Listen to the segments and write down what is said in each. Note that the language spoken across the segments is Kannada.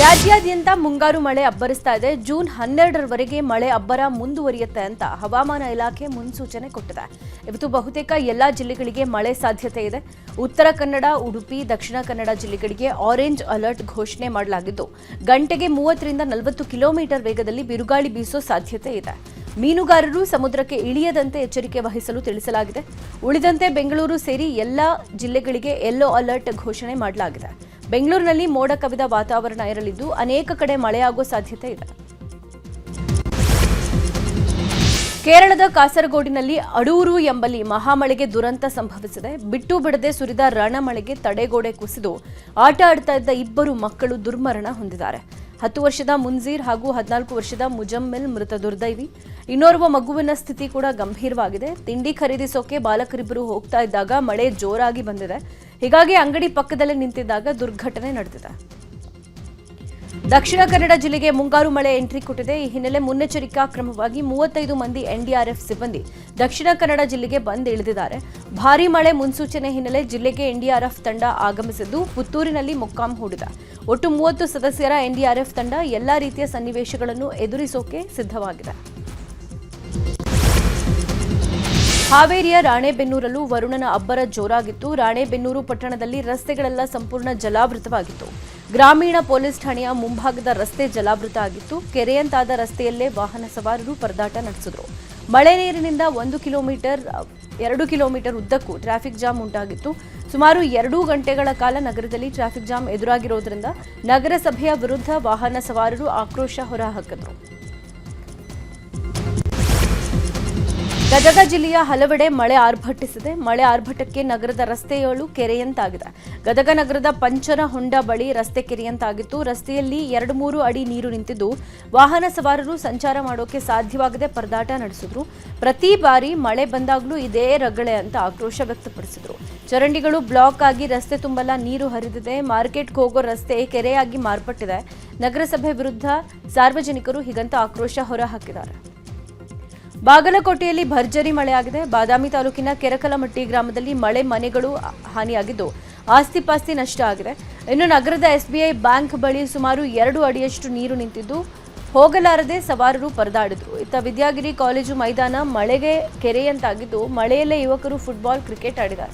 ರಾಜ್ಯಾದ್ಯಂತ ಮುಂಗಾರು ಮಳೆ ಅಬ್ಬರಿಸ್ತಾ ಇದೆ. ಜೂನ್ 12ರವರೆಗೆ ಮಳೆ ಅಬ್ಬರ ಮುಂದುವರಿಯುತ್ತೆ ಅಂತ ಹವಾಮಾನ ಇಲಾಖೆ ಮುನ್ಸೂಚನೆ ಕೊಟ್ಟಿದೆ. ಇವತ್ತು ಬಹುತೇಕ ಎಲ್ಲಾ ಜಿಲ್ಲೆಗಳಿಗೆ ಮಳೆ ಸಾಧ್ಯತೆ ಇದೆ. ಉತ್ತರ ಕನ್ನಡ, ಉಡುಪಿ, ದಕ್ಷಿಣ ಕನ್ನಡ ಜಿಲ್ಲೆಗಳಿಗೆ ಆರೆಂಜ್ ಅಲರ್ಟ್ ಘೋಷಣೆ ಮಾಡಲಾಗಿದ್ದು ಗಂಟೆಗೆ 30ರಿಂದ 40 ಕಿಲೋಮೀಟರ್ ವೇಗದಲ್ಲಿ ಬಿರುಗಾಳಿ ಬೀಸೋ ಸಾಧ್ಯತೆ ಇದೆ. ಮೀನುಗಾರರು ಸಮುದ್ರಕ್ಕೆ ಇಳಿಯದಂತೆ ಎಚ್ಚರಿಕೆ ವಹಿಸಲು ತಿಳಿಸಲಾಗಿದೆ. ಉಳಿದಂತೆ ಬೆಂಗಳೂರು ಸೇರಿ ಎಲ್ಲಾ ಜಿಲ್ಲೆಗಳಿಗೆ ಯೆಲ್ಲೋ ಅಲರ್ಟ್ ಘೋಷಣೆ ಮಾಡಲಾಗಿದೆ. ಬೆಂಗಳೂರಿನಲ್ಲಿ ಮೋಡ ಕವಿದ ವಾತಾವರಣ ಇರಲಿದ್ದು ಅನೇಕ ಕಡೆ ಮಳೆಯಾಗುವ ಸಾಧ್ಯತೆ ಇದೆ. ಕೇರಳದ ಕಾಸರಗೋಡಿನಲ್ಲಿ ಅಡೂರು ಎಂಬಲ್ಲಿ ಮಹಾಮಳೆಗೆ ದುರಂತ ಸಂಭವಿಸಿದೆ. ಬಿಟ್ಟು ಬಿಡದೆ ಸುರಿದ ರಣಮಳೆಗೆ ತಡೆಗೋಡೆ ಕುಸಿದು ಆಟ ಆಡ್ತಾ ಇದ್ದ ಇಬ್ಬರು ಮಕ್ಕಳು ದುರ್ಮರಣ ಹೊಂದಿದ್ದಾರೆ. 10 ವರ್ಷದ ಮುನ್ಜೀರ್ ಹಾಗೂ 14 ವರ್ಷದ ಮುಜಮ್ಮಿಲ್ ಮೃತ ದುರ್ದೈವಿ. ಇನ್ನೋರ್ವ ಮಗುವಿನ ಸ್ಥಿತಿ ಕೂಡ ಗಂಭೀರವಾಗಿದೆ. ತಿಂಡಿ ಖರೀದಿಸೋಕೆ ಬಾಲಕರಿಬ್ಬರು ಹೋಗ್ತಾ ಇದ್ದಾಗ ಮಳೆ ಜೋರಾಗಿ ಬಂದಿದೆ. ಹೀಗಾಗಿ ಅಂಗಡಿ ಪಕ್ಕದಲ್ಲೇ ನಿಂತಿದ್ದಾಗ ದುರ್ಘಟನೆ ನಡೆದಿದೆ. ದಕ್ಷಿಣ ಕನ್ನಡ ಜಿಲ್ಲೆಗೆ ಮುಂಗಾರು ಮಳೆ ಎಂಟ್ರಿ ಕೊಟ್ಟಿದೆ. ಈ ಹಿನ್ನೆಲೆ ಮುನ್ನೆಚ್ಚರಿಕಾ ಕ್ರಮವಾಗಿ 35 ಮಂದಿ ಎನ್ಡಿಆರ್ಎಫ್ ಸಿಬ್ಬಂದಿ ದಕ್ಷಿಣ ಕನ್ನಡ ಜಿಲ್ಲೆಗೆ ಬಂದು ಇಳಿದಿದ್ದಾರೆ. ಭಾರೀ ಮಳೆ ಮುನ್ಸೂಚನೆ ಹಿನ್ನೆಲೆ ಜಿಲ್ಲೆಗೆ ಎನ್ಡಿಆರ್ಎಫ್ ತಂಡ ಆಗಮಿಸಿದ್ದು ಪುತ್ತೂರಿನಲ್ಲಿ ಮೊಕ್ಕಾಂ ಹೂಡಿದೆ. ಒಟ್ಟು 30 ಸದಸ್ಯರ ಎನ್ಡಿಆರ್ಎಫ್ ತಂಡ ಎಲ್ಲಾ ರೀತಿಯ ಸನ್ನಿವೇಶಗಳನ್ನು ಎದುರಿಸೋಕೆ ಸಿದ್ಧವಾಗಿದೆ. ಹಾವೇರಿಯ ರಾಣೆಬೆನ್ನೂರಲ್ಲೂ ವರುಣನ ಅಬ್ಬರ ಜೋರಾಗಿತ್ತು. ರಾಣೆಬೆನ್ನೂರು ಪಟ್ಟಣದಲ್ಲಿ ರಸ್ತೆಗಳೆಲ್ಲ ಸಂಪೂರ್ಣ ಜಲಾವೃತವಾಗಿತ್ತು. ಗ್ರಾಮೀಣ ಪೊಲೀಸ್ ಠಾಣೆಯ ಮುಂಭಾಗದ ರಸ್ತೆ ಜಲಾವೃತ ಆಗಿತ್ತು. ಕೆರೆಯಂತಾದ ರಸ್ತೆಯಲ್ಲೇ ವಾಹನ ಸವಾರರು ಪರದಾಟ ನಡೆಸಿದ್ರು. ಮಳೆ ನೀರಿನಿಂದ 1 ಕಿಲೋಮೀಟರ್ 2 ಕಿಲೋಮೀಟರ್ ಉದ್ದಕ್ಕೂ ಟ್ರಾಫಿಕ್ ಜಾಮ್ ಉಂಟಾಗಿತ್ತು. ಸುಮಾರು 2 ಗಂಟೆಗಳ ಕಾಲ ನಗರದಲ್ಲಿ ಟ್ರಾಫಿಕ್ ಜಾಮ್ ಎದುರಾಗಿರೋದ್ರಿಂದ ನಗರಸಭೆಯ ವಿರುದ್ಧ ವಾಹನ ಸವಾರರು ಆಕ್ರೋಶ ಹೊರಹಾಕಿದ್ರು. ಗದಗ ಜಿಲ್ಲೆಯ ಹಲವೆಡೆ ಮಳೆ ಆರ್ಭಟಿಸಿದೆ. ಮಳೆ ಆರ್ಭಟಕ್ಕೆ ನಗರದ ರಸ್ತೆಗಳು ಕೆರೆಯಂತಾಗಿದೆ. ಗದಗ ನಗರದ ಪಂಚನ ಹೊಂಡ ಬಳಿ ರಸ್ತೆ ಕೆರೆಯಂತಾಗಿತ್ತು. ರಸ್ತೆಯಲ್ಲಿ 2-3 ಅಡಿ ನೀರು ನಿಂತಿದ್ದು ವಾಹನ ಸವಾರರು ಸಂಚಾರ ಮಾಡೋಕೆ ಸಾಧ್ಯವಾಗದೆ ಪರದಾಟ ನಡೆಸಿದ್ರು. ಪ್ರತಿ ಬಾರಿ ಮಳೆ ಬಂದಾಗಲೂ ಇದೇ ರಗಳೆ ಅಂತ ಆಕ್ರೋಶ ವ್ಯಕ್ತಪಡಿಸಿದ್ರು. ಚರಂಡಿಗಳು ಬ್ಲಾಕ್ ಆಗಿ ರಸ್ತೆ ತುಂಬೆಲ್ಲ ನೀರು ಹರಿದಿದೆ. ಮಾರ್ಕೆಟ್ಗೆ ಹೋಗೋ ರಸ್ತೆ ಕೆರೆಯಾಗಿ ಮಾರ್ಪಟ್ಟಿದೆ. ನಗರಸಭೆ ವಿರುದ್ಧ ಸಾರ್ವಜನಿಕರು ಹೀಗಂತ ಆಕ್ರೋಶ ಹೊರಹಾಕಿದ್ದಾರೆ. ಬಾಗಲಕೋಟೆಯಲ್ಲಿ ಭರ್ಜರಿ ಮಳೆಯಾಗಿದೆ. ಬಾದಾಮಿ ತಾಲೂಕಿನ ಕೆರಕಲಮಟ್ಟಿ ಗ್ರಾಮದಲ್ಲಿ ಮನೆಗಳು ಹಾನಿಯಾಗಿದ್ದು ಆಸ್ತಿಪಾಸ್ತಿ ನಷ್ಟ ಆಗಿದೆ. ಇನ್ನು ನಗರದ ಎಸ್ಬಿಐ ಬ್ಯಾಂಕ್ ಬಳಿ ಸುಮಾರು 2 ಅಡಿಯಷ್ಟು ನೀರು ನಿಂತಿದ್ದು ಹೋಗಲಾರದೆ ಸವಾರರು ಪರದಾಡಿದ್ರು. ಇತ್ತ ವಿದ್ಯಾಗಿರಿ ಕಾಲೇಜು ಮೈದಾನ ಮಳೆಗೆ ಕೆರೆಯಂತಾಗಿದ್ದು ಮಳೆಯಲ್ಲೇ ಯುವಕರು ಫುಟ್ಬಾಲ್, ಕ್ರಿಕೆಟ್ ಆಡಿದ್ದಾರೆ.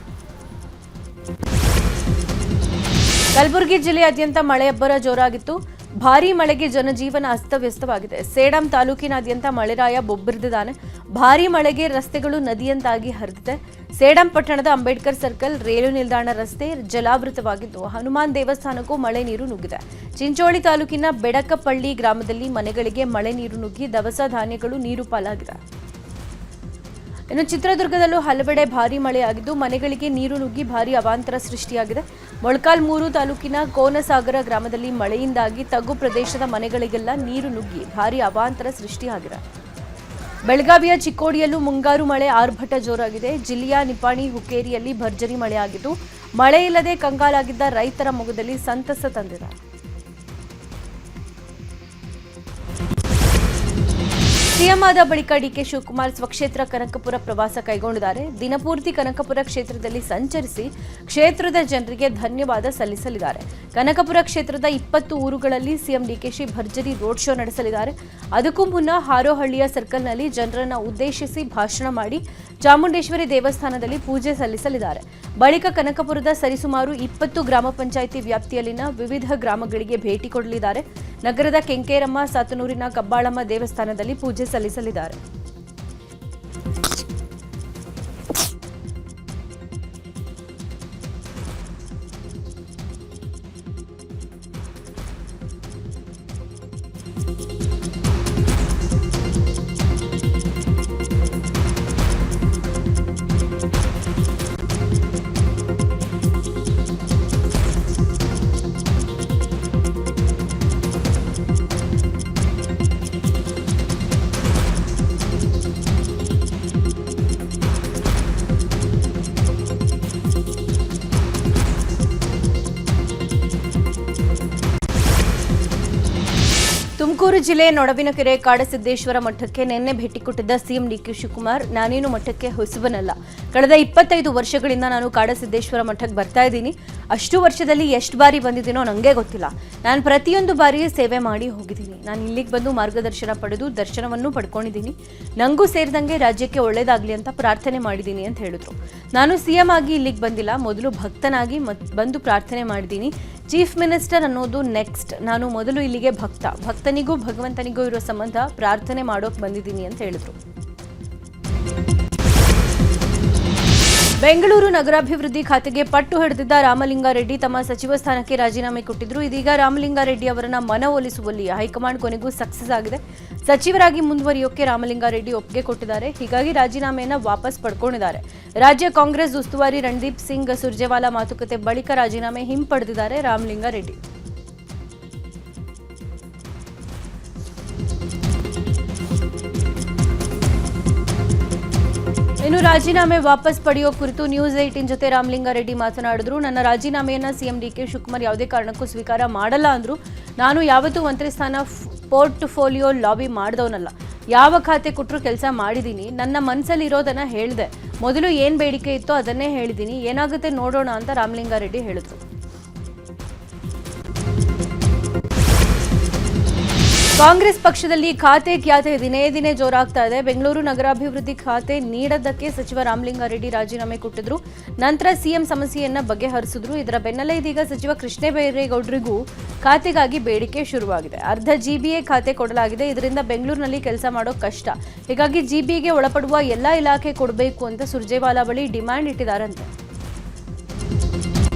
ಕಲಬುರಗಿ ಜಿಲ್ಲೆಯಾದ್ಯಂತ ಮಳೆಯಬ್ಬರ ಜೋರಾಗಿತ್ತು. ಭಾರೀ ಮಳೆಗೆ ಜನಜೀವನ ಅಸ್ತವ್ಯಸ್ತವಾಗಿದೆ. ಸೇಡಂ ತಾಲೂಕಿನಾದ್ಯಂತ ಮಳೆರಾಯ ಬೊಬ್ಬರಿದಿದ್ದಾನೆ. ಭಾರೀ ಮಳೆಗೆ ರಸ್ತೆಗಳು ನದಿಯಂತಾಗಿ ಹರಿದಿದೆ. ಸೇಡಂ ಪಟ್ಟಣದ ಅಂಬೇಡ್ಕರ್ ಸರ್ಕಲ್, ರೈಲು ನಿಲ್ದಾಣ ರಸ್ತೆ ಜಲಾವೃತವಾಗಿದ್ದು ಹನುಮಾನ್ ದೇವಸ್ಥಾನಕ್ಕೂ ಮಳೆ ನೀರು ನುಗ್ಗಿದೆ. ಚಿಂಚೋಳಿ ತಾಲೂಕಿನ ಬೆಡಕಪಳ್ಳಿ ಗ್ರಾಮದಲ್ಲಿ ಮನೆಗಳಿಗೆ ಮಳೆ ನೀರು ನುಗ್ಗಿ ದವಸ ಧಾನ್ಯಗಳು ನೀರು ಪಾಲಾಗಿದೆ. ಇನ್ನು ಚಿತ್ರದುರ್ಗದಲ್ಲೂ ಹಲವೆಡೆ ಭಾರೀ ಮಳೆಯಾಗಿದ್ದು ಮನೆಗಳಿಗೆ ನೀರು ನುಗ್ಗಿ ಭಾರೀ ಅವಾಂತರ ಸೃಷ್ಟಿಯಾಗಿದೆ. ಮೊಳಕಾಲ್ಮೂರು ತಾಲೂಕಿನ ಕೋನಸಾಗರ ಗ್ರಾಮದಲ್ಲಿ ಮಳೆಯಿಂದಾಗಿ ತಗ್ಗು ಪ್ರದೇಶದ ಮನೆಗಳಿಗೆಲ್ಲ ನೀರು ನುಗ್ಗಿ ಭಾರೀ ಅವಾಂತರ ಸೃಷ್ಟಿಯಾಗಿದೆ. ಬೆಳಗಾವಿಯ ಚಿಕ್ಕೋಡಿಯಲ್ಲೂ ಮುಂಗಾರು ಮಳೆ ಆರ್ಭಟ ಜೋರಾಗಿದೆ. ಜಿಲ್ಲೆಯ ನಿಪಾಣಿ, ಹುಕ್ಕೇರಿಯಲ್ಲಿ ಭರ್ಜರಿ ಮಳೆಯಾಗಿದ್ದು ಮಳೆ ಇಲ್ಲದೆ ಕಂಗಾಲಾಗಿದ್ದ ರೈತರ ಮೊಗದಲ್ಲಿ ಸಂತಸ ತಂದಿದೆ. ಸಿಎಂ ಆದ ಬಳಿಕ ಡಿಕೆ ಶಿವಕುಮಾರ್ ಸ್ವಕ್ಷೇತ್ರ ಕನಕಪುರ ಪ್ರವಾಸ ಕೈಗೊಂಡಿದ್ದಾರೆ. ದಿನಪೂರ್ತಿ ಕನಕಪುರ ಕ್ಷೇತ್ರದಲ್ಲಿ ಸಂಚರಿಸಿ ಕ್ಷೇತ್ರದ ಜನರಿಗೆ ಧನ್ಯವಾದ ಸಲ್ಲಿಸಲಿದ್ದಾರೆ. ಕನಕಪುರ ಕ್ಷೇತ್ರದ 20 ಊರುಗಳಲ್ಲಿ ಸಿಎಂ ಡಿಕೆಶಿ ಭರ್ಜರಿ ರೋಡ್ ಶೋ ನಡೆಸಲಿದ್ದಾರೆ. ಅದಕ್ಕೂ ಮುನ್ನ ಹಾರೋಹಳ್ಳಿಯ ಸರ್ಕಲ್ನಲ್ಲಿ ಜನರನ್ನು ಉದ್ದೇಶಿಸಿ ಭಾಷಣ ಮಾಡಿ ಚಾಮುಂಡೇಶ್ವರಿ ದೇವಸ್ಥಾನದಲ್ಲಿ ಪೂಜೆ ಸಲ್ಲಿಸಲಿದ್ದಾರೆ. ಬಳಿಕ ಕನಕಪುರದ ಸರಿಸುಮಾರು 20 ಗ್ರಾಮ ಪಂಚಾಯಿತಿ ವ್ಯಾಪ್ತಿಯಲ್ಲಿನ ವಿವಿಧ ಗ್ರಾಮಗಳಿಗೆ ಭೇಟಿ ಕೊಡಲಿದ್ದಾರೆ. ನಗರದ ಕೆಂಕೇರಮ್ಮ, ಸಾತನೂರಿನ ಕಬ್ಬಾಳಮ್ಮ ದೇವಸ್ಥಾನದಲ್ಲಿ ಪೂಜೆ ಸಲ್ಲಿಸಲಿದ್ದಾರೆ. ತುಮಕೂರು ಜಿಲ್ಲೆ ನೊಡವಿನಕೆರೆ ಕಾಡಸಿದ್ದೇಶ್ವರ ಮಠಕ್ಕೆ ನಿನ್ನೆ ಭೇಟಿ ಕೊಟ್ಟಿದ್ದ ಸಿಎಂ ಡಿಕೆ ಶಿವಕುಮಾರ್, ನಾನೇನು ಮಠಕ್ಕೆ ಹೊಸಬನಲ್ಲ. ಕಳೆದ 25 ವರ್ಷಗಳಿಂದ ನಾನು ಕಾಡಸಿದ್ದೇಶ್ವರ ಮಠಕ್ಕೆ ಬರ್ತಾ ಇದ್ದೀನಿ. ಅಷ್ಟು ವರ್ಷದಲ್ಲಿ ಎಷ್ಟು ಬಾರಿ ಬಂದಿದ್ದೀನೋ ನನಗೆ ಗೊತ್ತಿಲ್ಲ. ನಾನು ಪ್ರತಿಯೊಂದು ಬಾರಿ ಸೇವೆ ಮಾಡಿ ಹೋಗಿದ್ದೀನಿ. ನಾನು ಇಲ್ಲಿಗೆ ಬಂದು ಮಾರ್ಗದರ್ಶನ ಪಡೆದು ದರ್ಶನವನ್ನು ಪಡ್ಕೊಂಡಿದ್ದೀನಿ. ನನಗೂ ಸೇರಿದಂಗೆ ರಾಜ್ಯಕ್ಕೆ ಒಳ್ಳೇದಾಗಲಿ ಅಂತ ಪ್ರಾರ್ಥನೆ ಮಾಡಿದ್ದೀನಿ ಅಂತ ಹೇಳಿದ್ರು. ನಾನು ಸಿಎಂ ಆಗಿ ಇಲ್ಲಿಗೆ ಬಂದಿಲ್ಲ, ಮೊದಲು ಭಕ್ತನಾಗಿ ಬಂದು ಪ್ರಾರ್ಥನೆ ಮಾಡಿದ್ದೀನಿ. ಚೀಫ್ ಮಿನಿಸ್ಟರ್ ಅನ್ನೋದು ನೆಕ್ಸ್ಟ್. ನಾನು ಮೊದಲು ಇಲ್ಲಿಗೆ ಭಕ್ತನಿಗೂ ಭಗವಂತನಿಗೂ ಇರೋ ಸಂಬಂಧ ಪ್ರಾರ್ಥನೆ ಮಾಡೋಕೆ ಬಂದಿದ್ದೀನಿ ಅಂತ ಹೇಳಿದ್ರು. ಬೆಂಗಳೂರು ನಗರಾಭಿವೃದ್ಧಿ ಖಾತೆಗೆ ಪಟ್ಟು ಹಿಡಿದಿದ್ದ ರಾಮಲಿಂಗಾರೆಡ್ಡಿ ತಮ್ಮ ಸಚಿವ ಸ್ಥಾನಕ್ಕೆ ರಾಜೀನಾಮೆ ಕೊಟ್ಟಿದ್ರು. ಇದೀಗ ರಾಮಲಿಂಗಾರೆಡ್ಡಿ ಅವರನ್ನ ಮನವೊಲಿಸುವಲ್ಲಿ ಹೈಕಮಾಂಡ್ ಕೊನೆಗೂ ಸಕ್ಸಸ್ ಆಗಿದೆ. ಸಚಿವರಾಗಿ ಮುಂದುವರಿಯೋಕೆ ರಾಮಲಿಂಗಾರೆಡ್ಡಿ ಒಪ್ಪಿಗೆ ಕೊಟ್ಟಿದ್ದಾರೆ. ಹೀಗಾಗಿ ರಾಜೀನಾಮೆಯನ್ನ ವಾಪಸ್ ಪಡ್ಕೊಂಡಿದ್ದಾರೆ. ರಾಜ್ಯ ಕಾಂಗ್ರೆಸ್ ಉಸ್ತುವಾರಿ ರಣದೀಪ್ ಸಿಂಗ್ ಸುರ್ಜೇವಾಲಾ ಮಾತುಕತೆ ಬಳಿಕ ರಾಜೀನಾಮೆ ಹಿಂಪಡೆದಿದ್ದಾರೆ ರಾಮಲಿಂಗಾರೆಡ್ಡಿ. ಇನ್ನು ರಾಜೀನಾಮೆ ವಾಪಸ್ ಪಡೆಯೋ ಕುರಿತು ನ್ಯೂಸ್ 18 ಜೊತೆ ರಾಮಲಿಂಗಾರೆಡ್ಡಿ ಮಾತನಾಡಿದ್ರು. ನನ್ನ ರಾಜೀನಾಮೆಯನ್ನ ಸಿಎಂ ಡಿಕೆ ಶಿವಕುಮಾರ್ ಯಾವುದೇ ಕಾರಣಕ್ಕೂ ಸ್ವೀಕಾರ ಮಾಡಲ್ಲ ಅಂದ್ರು. ನಾನು ಯಾವತ್ತೂ ಮಂತ್ರಿ ಸ್ಥಾನ ಪೋರ್ಟ್ಫೋಲಿಯೋ ಲಾಬಿ ಮಾಡಿದವನಲ್ಲ. ಯಾವ ಖಾತೆ ಕೊಟ್ಟರು ಕೆಲಸ ಮಾಡಿದ್ದೀನಿ. ನನ್ನ ಮನಸ್ಸಲ್ಲಿ ಇರೋದನ್ನ ಹೇಳಿದೆ. ಮೊದಲು ಏನ್ ಬೇಡಿಕೆ ಇತ್ತೋ ಅದನ್ನೇ ಹೇಳಿದ್ದೀನಿ. ಏನಾಗುತ್ತೆ ನೋಡೋಣ ಅಂತ ರಾಮಲಿಂಗಾರೆಡ್ಡಿ ಹೇಳಿದ್ರು. ಕಾಂಗ್ರೆಸ್ ಪಕ್ಷದಲ್ಲಿ ಖಾತೆ ಕ್ಯಾತೆ ದಿನೇ ದಿನೇ ಜೋರಾಗ್ತಾ ಇದೆ. ಬೆಂಗಳೂರು ನಗರಾಭಿವೃದ್ಧಿ ಖಾತೆ ನೀಡದ್ದಕ್ಕೆ ಸಚಿವ ರಾಮಲಿಂಗಾರೆಡ್ಡಿ ರಾಜೀನಾಮೆ ಕೊಟ್ಟಿದ್ರು. ನಂತರ ಸಿಎಂ ಸಮಸ್ಯೆಯನ್ನ ಬಗೆಹರಿಸಿದ್ರು. ಇದರ ಬೆನ್ನಲ್ಲೇ ಇದೀಗ ಸಚಿವ ಕೃಷ್ಣ ಬೈರೇಗೌಡರಿಗೂ ಖಾತೆಗಾಗಿ ಬೇಡಿಕೆ ಶುರುವಾಗಿದೆ. ಅರ್ಧ ಜಿಬಿಎ ಖಾತೆ ಕೊಡಲಾಗಿದೆ. ಇದರಿಂದ ಬೆಂಗಳೂರಿನಲ್ಲಿ ಕೆಲಸ ಮಾಡೋ ಕಷ್ಟ. ಹೀಗಾಗಿ ಜಿಬಿಗೆ ಒಳಪಡುವ ಎಲ್ಲಾ ಇಲಾಖೆ ಕೊಡಬೇಕು ಅಂತ ಸುರ್ಜೇವಾಲಾ ಬಳಿ ಡಿಮ್ಯಾಂಡ್ ಇಟ್ಟಿದ್ದಾರಂತೆ.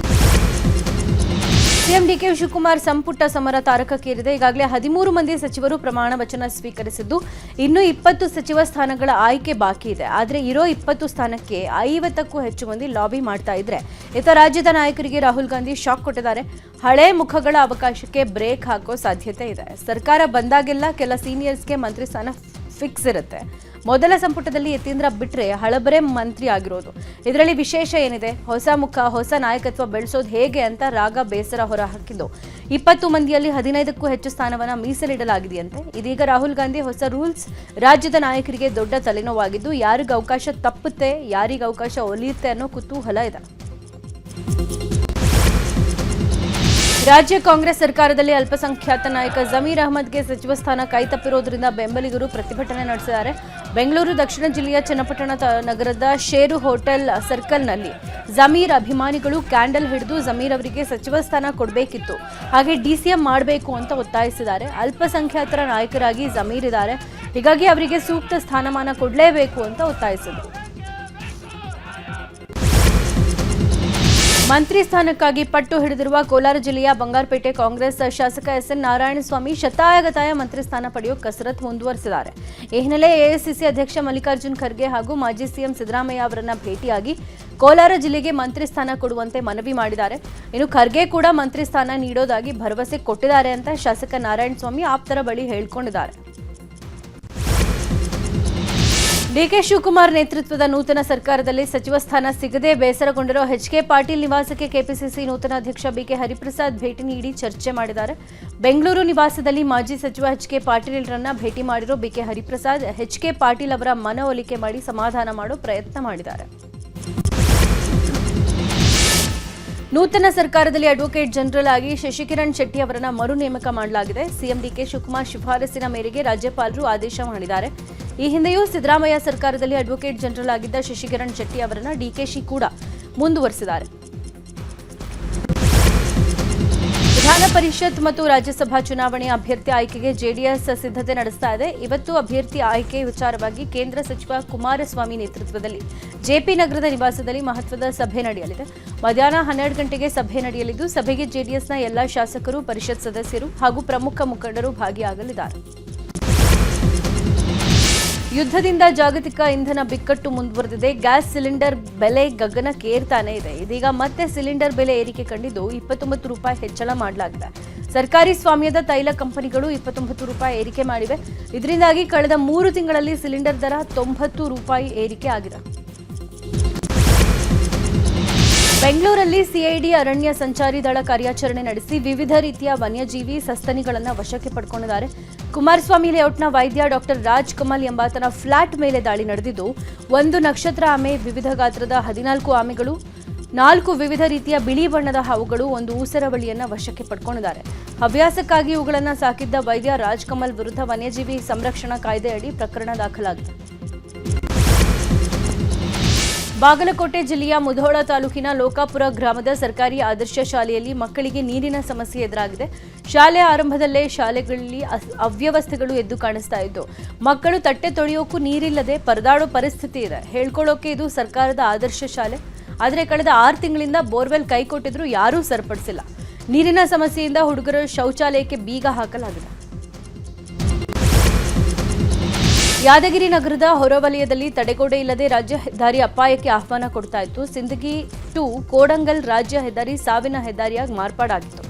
ಸಿಎಂ ಡಿಕೆ ಶಿವಕುಮಾರ್ ಸಂಪುಟ ಸಮರ ತಾರಕಕ್ಕೇರಿದೆ. ಈಗಾಗಲೇ 13 ಮಂದಿ ಸಚಿವರು ಪ್ರಮಾಣ ವಚನ ಸ್ವೀಕರಿಸಿದ್ದು, ಇನ್ನು 20 ಸಚಿವ ಸ್ಥಾನಗಳ ಆಯ್ಕೆ ಬಾಕಿ ಇದೆ. ಆದರೆ ಇರೋ 20 ಸ್ಥಾನಕ್ಕೆ 50ಕ್ಕೂ ಹೆಚ್ಚು ಮಂದಿ ಲಾಬಿ ಮಾಡ್ತಾ ಇದ್ರೆ, ಇತ ರಾಜ್ಯದ ನಾಯಕರಿಗೆ ರಾಹುಲ್ ಗಾಂಧಿ ಶಾಕ್ ಕೊಟ್ಟಿದ್ದಾರೆ. ಹಳೆ ಮುಖಗಳ ಅವಕಾಶಕ್ಕೆ ಬ್ರೇಕ್ ಹಾಕೋ ಸಾಧ್ಯತೆ ಇದೆ. ಸರ್ಕಾರ ಬಂದಾಗೆಲ್ಲ ಕೆಲ ಸೀನಿಯರ್ಸ್ಗೆ ಮಂತ್ರಿ ಸ್ಥಾನ ಫಿಕ್ಸ್ ಇರುತ್ತೆ. ಮೊದಲ ಸಂಪುಟದಲ್ಲಿ ಯತೀಂದ್ರ ಬಿಟ್ರೆ ಹಳಬರೇ ಮಂತ್ರಿ ಆಗಿರೋದು. ಇದರಲ್ಲಿ ವಿಶೇಷ ಏನಿದೆ? ಹೊಸ ಮುಖ, ಹೊಸ ನಾಯಕತ್ವ ಬೆಳೆಸೋದು ಹೇಗೆ ಅಂತ ರಾಗ ಬೇಸರ ಹೊರ ಹಾಕಿದ್ದು. 20 ಮಂದಿಯಲ್ಲಿ 15ಕ್ಕೂ ಹೆಚ್ಚು ಸ್ಥಾನವನ್ನ ಮೀಸಲಿಡಲಾಗಿದೆಯಂತೆ. ಇದೀಗ ರಾಹುಲ್ ಗಾಂಧಿ ಹೊಸ ರೂಲ್ಸ್ ರಾಜ್ಯದ ನಾಯಕರಿಗೆ ದೊಡ್ಡ ತಲೆನೋವಾಗಿದ್ದು, ಯಾರಿಗೆ ಅವಕಾಶ ತಪ್ಪುತ್ತೆ, ಯಾರಿಗೆ ಅವಕಾಶ ಒಲಿಯುತ್ತೆ ಅನ್ನೋ ಕುತೂಹಲ ಇದೆ. ರಾಜ್ಯ ಕಾಂಗ್ರೆಸ್ ಸರ್ಕಾರದಲ್ಲಿ ಅಲ್ಪಸಂಖ್ಯಾತ ನಾಯಕ ಜಮೀರ್ ಅಹಮದ್ಗೆ ಸಚಿವ ಸ್ಥಾನ ಕೈತಪ್ಪಿರೋದ್ರಿಂದ ಬೆಂಬಲಿಗರು ಪ್ರತಿಭಟನೆ ನಡೆಸಿದ್ದಾರೆ. ಬೆಂಗಳೂರು ದಕ್ಷಿಣ ಜಿಲ್ಲೆಯ ಚನ್ನಪಟ್ಟಣ ನಗರದ ಶೇರು ಹೋಟೆಲ್ ಸರ್ಕಲ್ನಲ್ಲಿ ಜಮೀರ್ ಅಭಿಮಾನಿಗಳು ಕ್ಯಾಂಡಲ್ ಹಿಡಿದು ಜಮೀರ್ ಅವರಿಗೆ ಸಚಿವ ಸ್ಥಾನ ಕೊಡಬೇಕಿತ್ತು, ಹಾಗೆ ಡಿಸಿಎಂ ಮಾಡಬೇಕು ಅಂತ ಒತ್ತಾಯಿಸಿದ್ದಾರೆ. ಅಲ್ಪಸಂಖ್ಯಾತರ ನಾಯಕರಾಗಿ ಜಮೀರ್ ಇದ್ದಾರೆ, ಹೀಗಾಗಿ ಅವರಿಗೆ ಸೂಕ್ತ ಸ್ಥಾನಮಾನ ಕೊಡಲೇಬೇಕು ಅಂತ ಒತ್ತಾಯಿಸಿದರು. ಮಂತ್ರಿ ಸ್ಥಾನಕ್ಕಾಗಿ ಪಟ್ಟು ಹಿಡಿದಿರುವ ಕೋಲಾರ ಜಿಲ್ಲೆಯ ಬಂಗಾರಪೇಟೆ ಕಾಂಗ್ರೆಸ್ ಶಾಸಕ ಎಸ್ಎನ್ ನಾರಾಯಣಸ್ವಾಮಿ ಶತಾಯಗತಾಯ ಮಂತ್ರಿ ಸ್ಥಾನ ಪಡೆಯುವ ಕಸರತ್ತು ಮುಂದುವರೆಸಿದ್ದಾರೆ. ಈ ಹಿನ್ನೆಲೆ ಎಐಸಿಸಿ ಅಧ್ಯಕ್ಷ ಮಲ್ಲಿಕಾರ್ಜುನ್ ಖರ್ಗೆ ಹಾಗೂ ಮಾಜಿ ಸಿಎಂ ಸಿದ್ದರಾಮಯ್ಯ ಅವರನ್ನ ಭೇಟಿಯಾಗಿ ಕೋಲಾರ ಜಿಲ್ಲೆಗೆ ಮಂತ್ರಿ ಸ್ಥಾನ ಕೊಡುವಂತೆ ಮನವಿ ಮಾಡಿದ್ದಾರೆ. ಇನ್ನು ಖರ್ಗೆ ಕೂಡ ಮಂತ್ರಿ ಸ್ಥಾನ ನೀಡೋದಾಗಿ ಭರವಸೆ ಕೊಟ್ಟಿದ್ದಾರೆ ಅಂತ ಶಾಸಕ ನಾರಾಯಣಸ್ವಾಮಿ ಆಪ್ತರ ಬಳಿ ಹೇಳಿಕೊಂಡಿದ್ದಾರೆ. ಡಿಕೆ ಶಿವಕುಮಾರ್ ನೇತೃತ್ವದ ನೂತನ ಸರ್ಕಾರದಲ್ಲಿ ಸಚಿವ ಸ್ಥಾನ ಸಿಗದೆ ಬೇಸರಗೊಂಡಿರೋ ಎಚ್ಕೆ ಪಾಟೀಲ್ ನಿವಾಸಕ್ಕೆ ಕೆಪಿಸಿಸಿ ನೂತನ ಅಧ್ಯಕ್ಷ ಬಿಕೆ ಹರಿಪ್ರಸಾದ್ ಭೇಟಿ ನೀಡಿ ಚರ್ಚೆ ಮಾಡಿದ್ದಾರೆ. ಬೆಂಗಳೂರು ನಿವಾಸದಲ್ಲಿ ಮಾಜಿ ಸಚಿವ ಎಚ್ಕೆ ಪಾಟೀಲ್ರನ್ನ ಭೇಟಿ ಮಾಡಿರೋ ಬಿಕೆ ಹರಿಪ್ರಸಾದ್ ಎಚ್ಕೆ ಪಾಟೀಲ್ ಅವರ ಮನವೊಲಿಕೆ ಮಾಡಿ ಸಮಾಧಾನ ಮಾಡೋ ಪ್ರಯತ್ನ ಮಾಡಿದ್ದಾರೆ. ನೂತನ ಸರ್ಕಾರದಲ್ಲಿ ಅಡ್ವೊಕೇಟ್ ಜನರಲ್ ಆಗಿ ಶಶಿಕಿರಣ್ ಶೆಟ್ಟಿ ಅವರನ್ನ ಮರು ನೇಮಕ ಮಾಡಲಾಗಿದೆ. ಸಿಎಂ ಡಿಕೆ ಶಿವಕುಮಾರ್ ಶಿಫಾರಸಿನ ಮೇರೆಗೆ ರಾಜ್ಯಪಾಲರು ಆದೇಶ ಮಾಡಿದ್ದಾರೆ. ಈ ಹಿಂದೆಯೂ ಸಿದ್ದರಾಮಯ್ಯ ಸರ್ಕಾರದಲ್ಲಿ ಅಡ್ವೊಕೇಟ್ ಜನರಲ್ ಆಗಿದ್ದ ಶಶಿಕಿರಣ್ ಶೆಟ್ಟಿ ಅವರನ್ನ ಡಿಕೆಶಿ ಕೂಡ ಮುಂದುವರೆಸಿದ್ದಾರೆ. ವಿಧಾನ ಪರಿಷತ್ ಮತ್ತು ರಾಜ್ಯಸಭಾ ಚುನಾವಣೆಯ ಅಭ್ಯರ್ಥಿ ಆಯ್ಕೆಗೆ ಜೆಡಿಎಸ್ ಸಿದ್ಧತೆ ನಡೆಸ್ತಾ ಇದೆ. ಇವತ್ತು ಅಭ್ಯರ್ಥಿ ಆಯ್ಕೆ ವಿಚಾರವಾಗಿ ಕೇಂದ್ರ ಸಚಿವ ಕುಮಾರಸ್ವಾಮಿ ನೇತೃತ್ವದಲ್ಲಿ ಜೆಪಿ ನಗರದ ನಿವಾಸದಲ್ಲಿ ಮಹತ್ವದ ಸಭೆ ನಡೆಯಲಿದೆ. ಮಧ್ಯಾಹ್ನ 12 ಗಂಟೆಗೆ ಸಭೆ ನಡೆಯಲಿದ್ದು, ಸಭೆಗೆ ಜೆಡಿಎಸ್ನ ಎಲ್ಲಾ ಶಾಸಕರು, ಪರಿಷತ್ ಸದಸ್ಯರು ಹಾಗೂ ಪ್ರಮುಖ ಮುಖಂಡರು ಭಾಗಿಯಾಗಲಿದ್ದಾರೆ. ಯುದ್ಧದಿಂದ ಜಾಗತಿಕ ಇಂಧನ ಬಿಕ್ಕಟ್ಟು ಮುಂದುವರೆದಿದೆ. ಗ್ಯಾಸ್ ಸಿಲಿಂಡರ್ ಬೆಲೆ ಗಗನಕ್ಕೇರ್ತಾನೆ ಇದೆ. ಇದೀಗ ಮತ್ತೆ ಸಿಲಿಂಡರ್ ಬೆಲೆ ಏರಿಕೆ ಕಂಡಿದ್ದು 29 ರೂಪಾಯಿ ಹೆಚ್ಚಳ ಮಾಡಲಾಗಿದೆ. ಸರ್ಕಾರಿ ಸ್ವಾಮ್ಯದ ತೈಲ ಕಂಪನಿಗಳು 29 ರೂಪಾಯಿ ಏರಿಕೆ ಮಾಡಿವೆ. ಇದರಿಂದಾಗಿ ಕಳೆದ 3 ತಿಂಗಳಲ್ಲಿ ಸಿಲಿಂಡರ್ ದರ 90 ರೂಪಾಯಿ ಏರಿಕೆ ಆಗಿದೆ. ಬೆಂಗಳೂರಲ್ಲಿ ಸಿಐಡಿ ಅರಣ್ಯ ಸಂಚಾರಿ ದಳ ಕಾರ್ಯಾಚರಣೆ ನಡೆಸಿ ವಿವಿಧ ರೀತಿಯ ವನ್ಯಜೀವಿ ಸಸ್ತನಿಗಳನ್ನು ವಶಕ್ಕೆ ಪಡ್ಕೊಂಡಿದ್ದಾರೆ. ಕುಮಾರಸ್ವಾಮಿ ಲೇಔಟ್ನ ವೈದ್ಯ ಡಾಕ್ಟರ್ ರಾಜ್ ಕಮಲ್ ಎಂಬಾತನ ಫ್ಲಾಟ್ ಮೇಲೆ ದಾಳಿ ನಡೆದಿದ್ದು, 1 ನಕ್ಷತ್ರ ಆಮೆ, ವಿವಿಧ ಗಾತ್ರದ 14 ಆಮೆಗಳು, 4 ವಿವಿಧ ರೀತಿಯ ಬಿಳಿ ಬಣ್ಣದ ಹಾವುಗಳು, 1 ಊಸರವಳಿಯನ್ನು ವಶಕ್ಕೆ ಪಡ್ಕೊಂಡಿದ್ದಾರೆ. ಹವ್ಯಾಸಕ್ಕಾಗಿ ಇವುಗಳನ್ನು ಸಾಕಿದ್ದ ವೈದ್ಯ ರಾಜ್ ಕಮಲ್ ವಿರುದ್ಧ ವನ್ಯಜೀವಿ ಸಂರಕ್ಷಣಾ ಕಾಯ್ದೆಯಡಿ ಪ್ರಕರಣ ದಾಖಲಾಗಿದೆ. ಬಾಗಲಕೋಟೆ ಜಿಲ್ಲೆಯ ಮುಧೋಳ ತಾಲೂಕಿನ ಲೋಕಾಪುರ ಗ್ರಾಮದ ಸರ್ಕಾರಿ ಆದರ್ಶ ಶಾಲೆಯಲ್ಲಿ ಮಕ್ಕಳಿಗೆ ನೀರಿನ ಸಮಸ್ಯೆ ಎದುರಾಗಿದೆ. ಶಾಲೆ ಆರಂಭದಲ್ಲೇ ಶಾಲೆಗಳಲ್ಲಿ ಅವ್ಯವಸ್ಥೆಗಳು ಎದ್ದು ಕಾಣಿಸ್ತಾ ಇದ್ದು, ಮಕ್ಕಳು ತಟ್ಟೆ ತೊಳೆಯೋಕ್ಕೂ ನೀರಿಲ್ಲದೆ ಪರದಾಡೋ ಪರಿಸ್ಥಿತಿ ಇದೆ. ಹೇಳ್ಕೊಳ್ಳೋಕೆ ಇದು ಸರ್ಕಾರದ ಆದರ್ಶ ಶಾಲೆ, ಆದರೆ ಕಳೆದ 6 ತಿಂಗಳಿಂದ ಬೋರ್ವೆಲ್ ಕೈಕೊಟ್ಟಿದ್ರು ಯಾರೂ ಸರಿಪಡಿಸಿಲ್ಲ. ನೀರಿನ ಸಮಸ್ಯೆಯಿಂದ ಹುಡುಗರ ಶೌಚಾಲಯಕ್ಕೆ ಬೀಗ ಹಾಕಲಾಗಿದೆ. ಯಾದಗಿರಿ ನಗರದ ಹೊರವಲಯದಲ್ಲಿ ತಡೆಗೋಡೆ ಇಲ್ಲದೆ ರಾಜ್ಯ ಹೆದ್ದಾರಿ ಅಪಾಯಕ್ಕೆ ಆಹ್ವಾನ ಕೊಡ್ತಾ ಇತ್ತು. ಸಿಂದಗಿ ಟು ಕೋಡಂಗಲ್ ರಾಜ್ಯ ಹೆದ್ದಾರಿ ಸಾವಿನ ಹೆದ್ದಾರಿಯಾಗಿ ಮಾರ್ಪಾಡಾಗಿತ್ತು.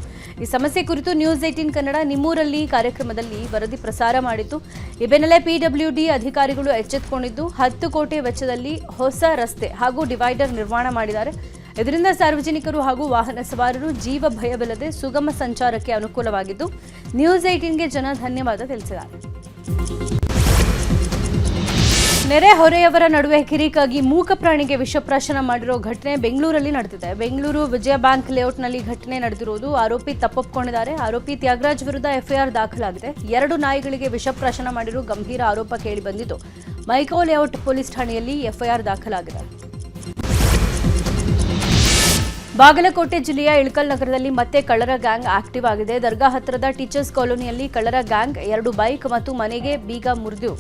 ಈ ಸಮಸ್ಯೆ ಕುರಿತು ನ್ಯೂಸ್ 18 ಕನ್ನಡ ನಿಮ್ಮೂರಲ್ಲಿ ಕಾರ್ಯಕ್ರಮದಲ್ಲಿ ವರದಿ ಪ್ರಸಾರ ಮಾಡಿತ್ತು. ಈ ಬೆನ್ನಲ್ಲೇ ಪಿಡಬ್ಲ್ಯೂಡಿ ಅಧಿಕಾರಿಗಳು ಎಚ್ಚೆತ್ತುಕೊಂಡಿದ್ದು 10 ಕೋಟಿ ವೆಚ್ಚದಲ್ಲಿ ಹೊಸ ರಸ್ತೆ ಹಾಗೂ ಡಿವೈಡರ್ ನಿರ್ಮಾಣ ಮಾಡಿದ್ದಾರೆ. ಇದರಿಂದ ಸಾರ್ವಜನಿಕರು ಹಾಗೂ ವಾಹನ ಸವಾರರು ಜೀವ ಭಯವಿಲ್ಲದೆ ಸುಗಮ ಸಂಚಾರಕ್ಕೆ ಅನುಕೂಲವಾಗಿದ್ದು, ನ್ಯೂಸ್ 18ಗೆ ಜನ ಧನ್ಯವಾದ ತಿಳಿಸಿದ್ದಾರೆ. ನೆರೆಹೊರೆಯವರ ನಡುವೆ ಕಿರಿಕಾಗಿ ಮೂಕ ಪ್ರಾಣಿಗೆ ವಿಷಪ್ರಾಶನ ಮಾಡಿರೋ ಘಟನೆ ಬೆಂಗಳೂರಲ್ಲಿ ನಡೆದಿದೆ. ಬೆಂಗಳೂರು ವಿಜಯ ಬ್ಯಾಂಕ್ ಲೇಔಟ್ನಲ್ಲಿ ಘಟನೆ ನಡೆದಿರುವುದು. ಆರೋಪಿ ತಪ್ಪೊಪ್ಪಿಕೊಂಡಿದ್ದಾರೆ. ಆರೋಪಿ ತ್ಯಾಗರಾಜ್ ವಿರುದ್ಧ ಎಫ್ಐಆರ್ ದಾಖಲಾಗಿದೆ. 2 ನಾಯಿಗಳಿಗೆ ವಿಷಪ್ರಾಶನ ಮಾಡಿರೋ ಗಂಭೀರ ಆರೋಪ ಕೇಳಿ ಬಂದಿದ್ದು, ಮೈಕೋ ಲೇಔಟ್ ಪೊಲೀಸ್ ಠಾಣೆಯಲ್ಲಿ ಎಫ್ಐಆರ್ ದಾಖಲಾಗಿದೆ. ಬಾಗಲಕೋಟೆ ಜಿಲ್ಲೆಯ ಇಳಕಲ್ ನಗರದಲ್ಲಿ ಮತ್ತೆ ಕಳ್ಳರ ಗ್ಯಾಂಗ್ ಆಕ್ಟಿವ್ ಆಗಿದೆ. ದರ್ಗಾ ಹತ್ತಿರದ ಟೀಚರ್ಸ್ ಕಾಲೋನಿಯಲ್ಲಿ ಕಳ್ಳರ ಗ್ಯಾಂಗ್ 2 ಬೈಕ್ ಮತ್ತು ಮನೆಗೆ ಬೀಗ ಮುರಿದು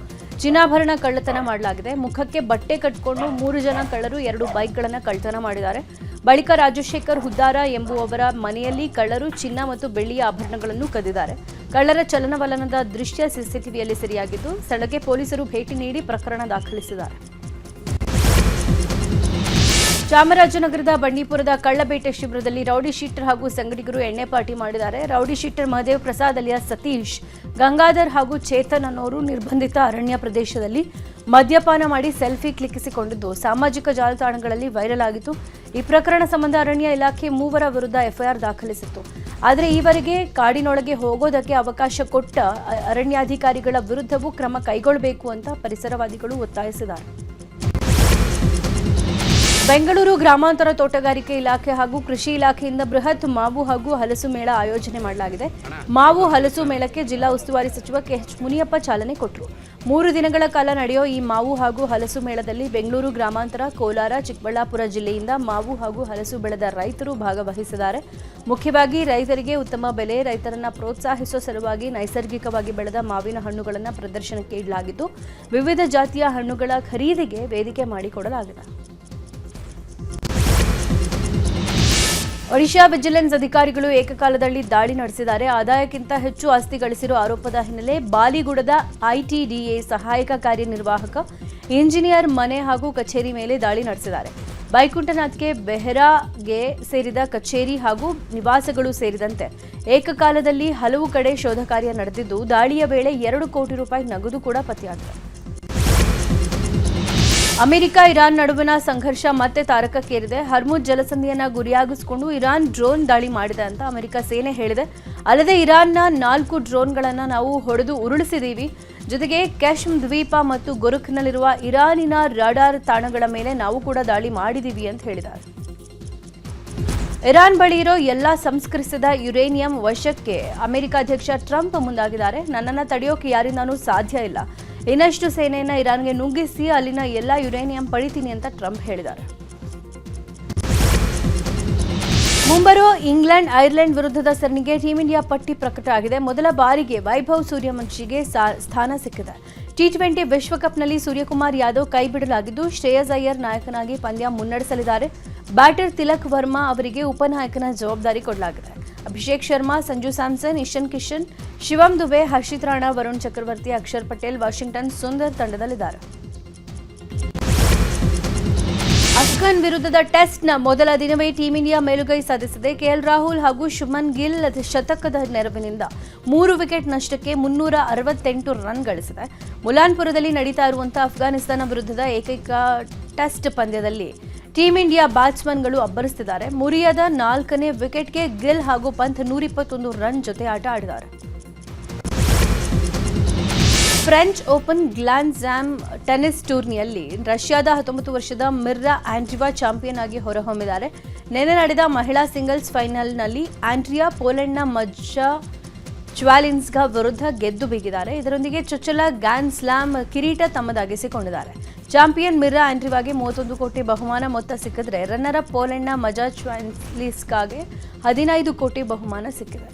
ಚಿನ್ನಾಭರಣ ಕಳ್ಳತನ ಮಾಡಲಾಗಿದೆ. ಮುಖಕ್ಕೆ ಬಟ್ಟೆ ಕಟ್ಟಿಕೊಂಡು 3 ಜನ ಕಳ್ಳರು 2 ಬೈಕ್ಗಳನ್ನು ಕಳ್ಳತನ ಮಾಡಿದ್ದಾರೆ. ಬಳಿಕ ರಾಜಶೇಖರ್ ಹುದ್ದಾರ ಎಂಬುವವರ ಮನೆಯಲ್ಲಿ ಕಳ್ಳರು ಚಿನ್ನ ಮತ್ತು ಬೆಳ್ಳಿಯ ಆಭರಣಗಳನ್ನು ಕದ್ದಿದ್ದಾರೆ. ಕಳ್ಳರ ಚಲನವಲನದ ದೃಶ್ಯ ಸಿಸಿಟಿವಿಯಲ್ಲಿ ಸೆರೆಯಾಗಿದ್ದು, ಸ್ಥಳಕ್ಕೆ ಪೊಲೀಸರು ಭೇಟಿ ನೀಡಿ ಪ್ರಕರಣ ದಾಖಲಿಸಿದ್ದಾರೆ. ಚಾಮರಾಜನಗರದ ಬಂಡೀಪುರದ ಕಳ್ಳಬೇಟೆ ಶಿಬಿರದಲ್ಲಿ ರೌಡಿ ಶೀಟರ್ ಹಾಗೂ ಸಂಗಡಿಗರು ಎಣ್ಣೆ ಪಾರ್ಟಿ ಮಾಡಿದ್ದಾರೆ. Rowdy sheeter Mahadev Prasad alias Satish, Gangadhar ಹಾಗೂ ಚೇತನ್ ಅನ್ನೋರು ನಿರ್ಬಂಧಿತ ಅರಣ್ಯ ಪ್ರದೇಶದಲ್ಲಿ ಮದ್ಯಪಾನ ಮಾಡಿ ಸೆಲ್ಫಿ ಕ್ಲಿಕ್ಕಿಸಿಕೊಂಡಿದ್ದು ಸಾಮಾಜಿಕ ಜಾಲತಾಣಗಳಲ್ಲಿ ವೈರಲ್ ಆಗಿತ್ತು. ಈ ಪ್ರಕರಣ ಸಂಬಂಧ ಅರಣ್ಯ ಇಲಾಖೆ 3 ವಿರುದ್ಧ ಎಫ್ಐಆರ್ ದಾಖಲಿಸಿತ್ತು. ಆದರೆ ಈವರೆಗೆ ಕಾಡಿನೊಳಗೆ ಹೋಗೋದಕ್ಕೆ ಅವಕಾಶ ಕೊಟ್ಟ ಅರಣ್ಯಾಧಿಕಾರಿಗಳ ವಿರುದ್ಧವೂ ಕ್ರಮ ಕೈಗೊಳ್ಳಬೇಕು ಅಂತ ಪರಿಸರವಾದಿಗಳು ಒತ್ತಾಯಿಸಿದ್ದಾರೆ. ಬೆಂಗಳೂರು ಗ್ರಾಮಾಂತರ ತೋಟಗಾರಿಕೆ ಇಲಾಖೆ ಹಾಗೂ ಕೃಷಿ ಇಲಾಖೆಯಿಂದ ಬೃಹತ್ ಮಾವು ಹಾಗೂ ಹಲಸು ಮೇಳ ಆಯೋಜನೆ ಮಾಡಲಾಗಿದೆ. ಮಾವು ಹಲಸು ಮೇಳಕ್ಕೆ ಜಿಲ್ಲಾ ಉಸ್ತುವಾರಿ ಸಚಿವ ಕೆಎಚ್ ಮುನಿಯಪ್ಪ ಚಾಲನೆ ಕೊಟ್ಟರು. 3 ದಿನಗಳ ಕಾಲ ನಡೆಯೋ ಈ ಮಾವು ಹಾಗೂ ಹಲಸು ಮೇಳದಲ್ಲಿ ಬೆಂಗಳೂರು ಗ್ರಾಮಾಂತರ, ಕೋಲಾರ, ಚಿಕ್ಕಬಳ್ಳಾಪುರ ಜಿಲ್ಲೆಯಿಂದ ಮಾವು ಹಾಗೂ ಹಲಸು ಬೆಳೆದ ರೈತರು ಭಾಗವಹಿಸಿದ್ದಾರೆ. ಮುಖ್ಯವಾಗಿ ರೈತರಿಗೆ ಉತ್ತಮ ಬೆಲೆ, ರೈತರನ್ನ ಪ್ರೋತ್ಸಾಹಿಸುವ ಸಲುವಾಗಿ ನೈಸರ್ಗಿಕವಾಗಿ ಬೆಳೆದ ಮಾವಿನ ಹಣ್ಣುಗಳನ್ನು ಪ್ರದರ್ಶನಕ್ಕೆ ಇಡಲಾಗಿದ್ದು, ವಿವಿಧ ಜಾತಿಯ ಹಣ್ಣುಗಳ ಖರೀದಿಗೆ ವೇದಿಕೆ ಮಾಡಿಕೊಡಲಾಗಿದೆ. ಒಡಿಶಾ ವಿಜಿಲೆನ್ಸ್ ಅಧಿಕಾರಿಗಳು ಏಕಕಾಲದಲ್ಲಿ ದಾಳಿ ನಡೆಸಿದ್ದಾರೆ. ಆದಾಯಕ್ಕಿಂತ ಹೆಚ್ಚು ಆಸ್ತಿ ಗಳಿಸಿರುವ ಆರೋಪದ ಹಿನ್ನೆಲೆ ಬಾಲಿಗುಡದ ಐಟಿಡಿಎ ಸಹಾಯಕ ಕಾರ್ಯನಿರ್ವಾಹಕ ಇಂಜಿನಿಯರ್ ಮನೆ ಹಾಗೂ ಕಚೇರಿ ಮೇಲೆ ದಾಳಿ ನಡೆಸಿದ್ದಾರೆ. ಬೈಕುಂಠನಾಥ್ಗೆ ಬೆಹರಾಗೆ ಸೇರಿದ ಕಚೇರಿ ಹಾಗೂ ನಿವಾಸಗಳು ಸೇರಿದಂತೆ ಏಕಕಾಲದಲ್ಲಿ ಹಲವು ಕಡೆ ಶೋಧ ಕಾರ್ಯ ನಡೆದಿದ್ದು, ದಾಳಿಯ ವೇಳೆ 2 ಕೋಟಿ ರೂಪಾಯಿ ನಗದು ಕೂಡ ಪತ್ತೆಯಾಗಿದೆ. ಅಮೆರಿಕ ಇರಾನ್ ನಡುವಿನ ಸಂಘರ್ಷ ಮತ್ತೆ ತಾರಕಕ್ಕೇರಿದೆ. ಹರ್ಮುಜ್ ಜಲಸಂಧಿಯನ್ನ ಗುರಿಯಾಗಿಸಿಕೊಂಡು ಇರಾನ್ ಡ್ರೋನ್ ದಾಳಿ ಮಾಡಿದೆ ಅಂತ ಅಮೆರಿಕ ಸೇನೆ ಹೇಳಿದೆ. ಅಲ್ಲದೆ ಇರಾನ್ನ 4 ಡ್ರೋನ್ಗಳನ್ನು ನಾವು ಹೊಡೆದು ಉರುಳಿಸಿದ್ದೀವಿ. ಜೊತೆಗೆ ಕೆಶ್ಮ್ ದ್ವೀಪ ಮತ್ತು ಗೊರುಖ್ನಲ್ಲಿರುವ ಇರಾನಿನ ರಾಡಾರ್ ತಾಣಗಳ ಮೇಲೆ ನಾವು ಕೂಡ ದಾಳಿ ಮಾಡಿದ್ದೀವಿ ಅಂತ ಹೇಳಿದ್ದಾರೆ. ಇರಾನ್ ಬಳಿ ಇರೋ ಎಲ್ಲಾ ಸಂಸ್ಕರಿಸಿದ ಯುರೇನಿಯಂ ವಶಕ್ಕೆ ಅಮೆರಿಕ ಅಧ್ಯಕ್ಷ ಟ್ರಂಪ್ ಮುಂದಾಗಿದ್ದಾರೆ. ನನ್ನನ್ನು ತಡೆಯೋಕೆ ಯಾರಿಂದನೂ ಸಾಧ್ಯ ಇಲ್ಲ. ಇನ್ನಷ್ಟು ಸೇನೆಯನ್ನು ಇರಾನ್ಗೆ ನುಗ್ಗಿಸಿ ಅಲ್ಲಿನ ಎಲ್ಲ ಯುರೇನಿಯಂ ಪಡಿತೀನಿ ಅಂತ ಟ್ರಂಪ್ ಹೇಳಿದ್ದಾರೆ. ಮುಂಬರುವ ಇಂಗ್ಲೆಂಡ್ ಐರ್ಲೆಂಡ್ ವಿರುದ್ಧದ ಸರಣಿಗೆ ಟೀಂ ಇಂಡಿಯಾ ಪಟ್ಟಿ ಪ್ರಕಟ ಆಗಿದೆ. ಮೊದಲ ಬಾರಿಗೆ ವೈಭವ್ ಸೂರ್ಯವಂಶಿಗೆ ಸ್ಥಾನ ಸಿಕ್ಕಿದೆ. ಟಿ20 ವಿಶ್ವಕಪ್ನಲ್ಲಿ ಸೂರ್ಯಕುಮಾರ್ ಯಾದವ್ ಕೈಬಿಡಲಾಗಿದ್ದು, ಶ್ರೇಯಸ್ ಅಯ್ಯರ್ ನಾಯಕನಾಗಿ ಪಂದ್ಯ ಮುನ್ನಡೆಸಲಿದ್ದಾರೆ. ಬ್ಯಾಟರ್ ತಿಲಕ್ ವರ್ಮಾ ಅವರಿಗೆ ಉಪನಾಯಕನ ಜವಾಬ್ದಾರಿ ಕೊಡಲಾಗಿದೆ. ಅಭಿಷೇಕ್ ಶರ್ಮಾ, ಸಂಜು ಸ್ಯಾಮ್ಸನ್, ಇಶನ್ ಕಿಶನ್, ಶಿವಮ್ ದುಬೆ, ಹರ್ಷಿತ್ ರಾಣಾ, ವರುಣ್ ಚಕ್ರವರ್ತಿ, ಅಕ್ಷರ್ ಪಟೇಲ್, ವಾಷಿಂಗ್ಟನ್ ಸುಂದರ್ ತಂಡದಲ್ಲಿದ್ದಾರೆ. ಅಫ್ಘಾನ್ ವಿರುದ್ಧದ ಟೆಸ್ಟ್ನ ಮೊದಲ ದಿನವೇ ಟೀಂ ಇಂಡಿಯಾ ಮೇಲುಗೈ ಸಾಧಿಸಿದೆ. ಕೆಎಲ್ ರಾಹುಲ್ ಹಾಗೂ ಶುಭ್ಮನ್ ಗಿಲ್ ಶತಕದ ನೆರವಿನಿಂದ 3 ವಿಕೆಟ್ ನಷ್ಟಕ್ಕೆ 368 ರನ್ ಗಳಿಸಿದೆ. ಮುಲಾನ್ಪುರದಲ್ಲಿ ನಡೀತಾ ಇರುವಂತಹ ಅಫ್ಘಾನಿಸ್ತಾನ ವಿರುದ್ಧದ ಏಕೈಕ ಟೆಸ್ಟ್ ಪಂದ್ಯದಲ್ಲಿ ಟೀಂ ಇಂಡಿಯಾ ಬ್ಯಾಟ್ಸ್ಮನ್ಗಳು ಅಬ್ಬರಿಸುತ್ತಿದ್ದಾರೆ. ಮುರಿಯದ 4ನೇ ವಿಕೆಟ್ಗೆ ಗಿಲ್ ಹಾಗೂ ಪಂತ್ 121 ರನ್ ಜೊತೆ ಆಟ ಆಡಿದ್ದಾರೆ. French open grand slam tennis ಟೂರ್ನಿಯಲ್ಲಿ ರಷ್ಯಾದ 19 ವರ್ಷದ ಮಿರ್ರಾ ಆಂಡ್ರಿವಾ ಚಾಂಪಿಯನ್ ಆಗಿ ಹೊರಹೊಮ್ಮಿದ್ದಾರೆ. ನಿನ್ನೆ ನಡೆದ ಮಹಿಳಾ ಸಿಂಗಲ್ಸ್ ಫೈನಲ್ನಲ್ಲಿ ಆಂಡ್ರಿಯಾ ಪೋಲೆಂಡ್ನ ಮಜಾ ಚ್ವಾಲಿನ್ಸ್ಕಾ ವಿರುದ್ಧ ಗೆದ್ದು ಬೀಗಿದ್ದಾರೆ. ಇದರೊಂದಿಗೆ ಚೊಚ್ಚಲ ಗ್ರ್ಯಾಂಡ್ ಸ್ಲಾಮ್ ಕಿರೀಟ ತಮ್ಮದಾಗಿಸಿಕೊಂಡಿದ್ದಾರೆ. ಚಾಂಪಿಯನ್ ಮಿರ್ರಾ ಆಂಡ್ರಿವಾಗೆ 31 ಕೋಟಿ ಬಹುಮಾನ ಮೊತ್ತ ಸಿಕ್ಕಿದ್ರೆ ರನ್ನರ್ ಅಪ್ ಪೋಲೆಂಡ್ನ ಮಜಾ ಚ್ವಾಲಿನ್ಸ್ಕಾಗೆ 15 ಕೋಟಿ ಬಹುಮಾನ ಸಿಕ್ಕಿದೆ.